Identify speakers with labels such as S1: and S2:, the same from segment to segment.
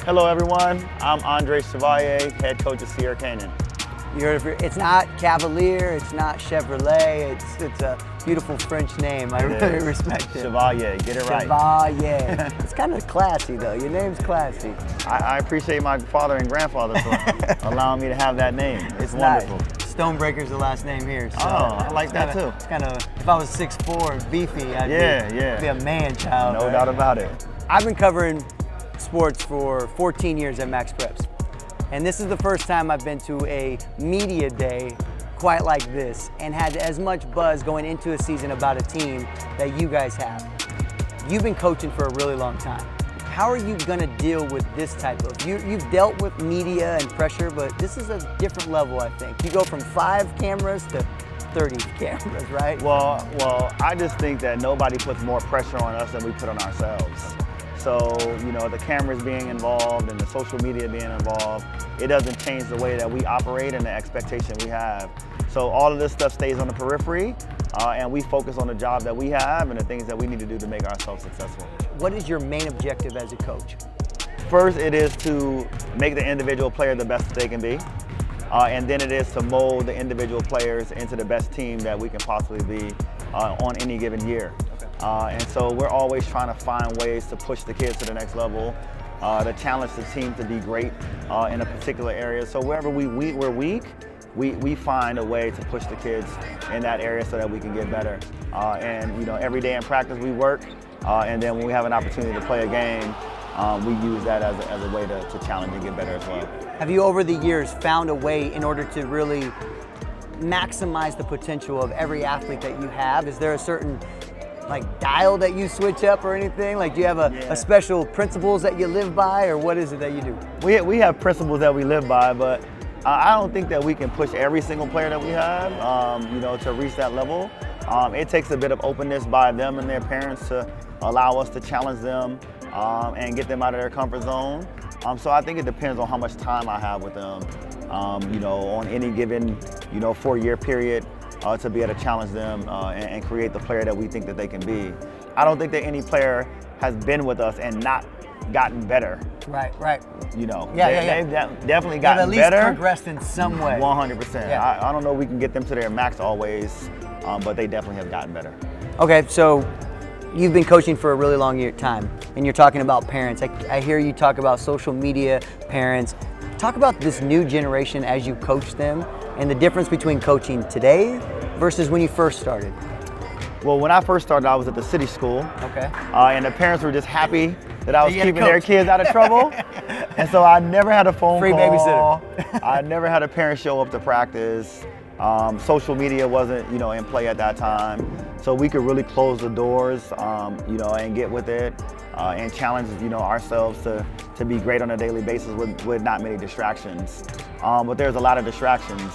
S1: Hello everyone, I'm Andre Chevalier, head coach of Sierra Canyon.
S2: It's not Cavalier, it's not Chevrolet, it's a beautiful French name. I really respect it.
S1: Chevalier, get it right.
S2: Chevalier. It's kind of classy though, your name's classy.
S1: I appreciate my father and grandfather for allowing me to have that name. It's wonderful.
S2: Nice. Stonebraker's the last name here. So
S1: I like that too.
S2: It's kind of, if I was 6'4", and beefy, I'd be a man-child.
S1: No doubt about it.
S2: I've been covering sports for 14 years at MaxPreps. And this is the first time I've been to a media day quite like this and had as much buzz going into a season about a team that you guys have. You've been coaching for a really long time. How are you gonna deal with this type of, you've dealt with media and pressure, but this is a different level, I think. You go from 5 cameras to 30 cameras, right?
S1: Well, I just think that nobody puts more pressure on us than we put on ourselves. So, the cameras being involved and the social media being involved, it doesn't change the way that we operate and the expectation we have. So all of this stuff stays on the periphery, and we focus on the job that we have and the things that we need to do to make ourselves successful.
S2: What is your main objective as a coach?
S1: First, it is to make the individual player the best that they can be. And then it is to mold the individual players into the best team that we can possibly be on any given year. And so we're always trying to find ways to push the kids to the next level, to challenge the team to be great in a particular area. So wherever we're weak, we find a way to push the kids in that area so that we can get better. And every day in practice we work, and then when we have an opportunity to play a game, we use that as a way to challenge and get better as well.
S2: Have you over the years found a way in order to really maximize the potential of every athlete that you have? Is there a certain dial that you switch up or anything? Do you have a special principles that you live by, or what is it that you do?
S1: We have principles that we live by, but I don't think that we can push every single player that we have, to reach that level. It takes a bit of openness by them and their parents to allow us to challenge them and get them out of their comfort zone. So I think it depends on how much time I have with them, on any given, 4-year period. To be able to challenge them and create the player that we think that they can be. I don't think that any player has been with us and not gotten better.
S2: Right.
S1: They've definitely gotten better.
S2: They've at least progressed in some way.
S1: 100%.
S2: Yeah.
S1: I don't know if we can get them to their max always, but they definitely have gotten better.
S2: Okay, so you've been coaching for a really long time, and you're talking about parents. I hear you talk about social media, parents. Talk about this new generation as you coach them and the difference between coaching today versus when you first started.
S1: Well, when I first started, I was at the city school.
S2: Okay.
S1: And the parents were just happy that I was keeping their kids out of trouble. And so I never had a phone
S2: Free
S1: call.
S2: babysitter.
S1: I never had a parent show up to practice. Social media wasn't, in play at that time. So we could really close the doors, and get with it and challenge, ourselves to be great on a daily basis with not many distractions. But there's a lot of distractions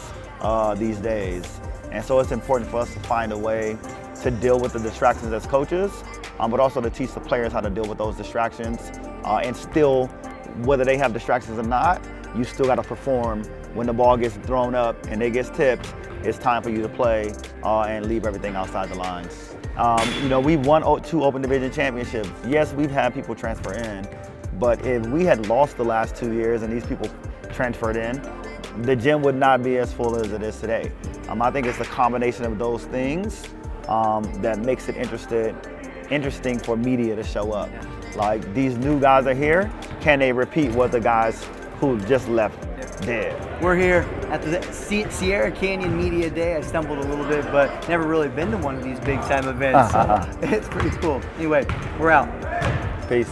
S1: these days. And so it's important for us to find a way to deal with the distractions as coaches, but also to teach the players how to deal with those distractions. And still, whether they have distractions or not, you still got to perform. When the ball gets thrown up and it gets tipped, it's time for you to play and leave everything outside the lines. We've won 2 Open Division championships. Yes, we've had people transfer in, but if we had lost the last 2 years and these people transferred in, the gym would not be as full as it is today. I think it's a combination of those things that makes it interesting for media to show up. These new guys are here, can they repeat what the guys who just left did?
S2: We're here at the Sierra Canyon Media Day. I stumbled a little bit, but never really been to one of these big time events. So it's pretty cool. Anyway, we're out.
S1: Peace.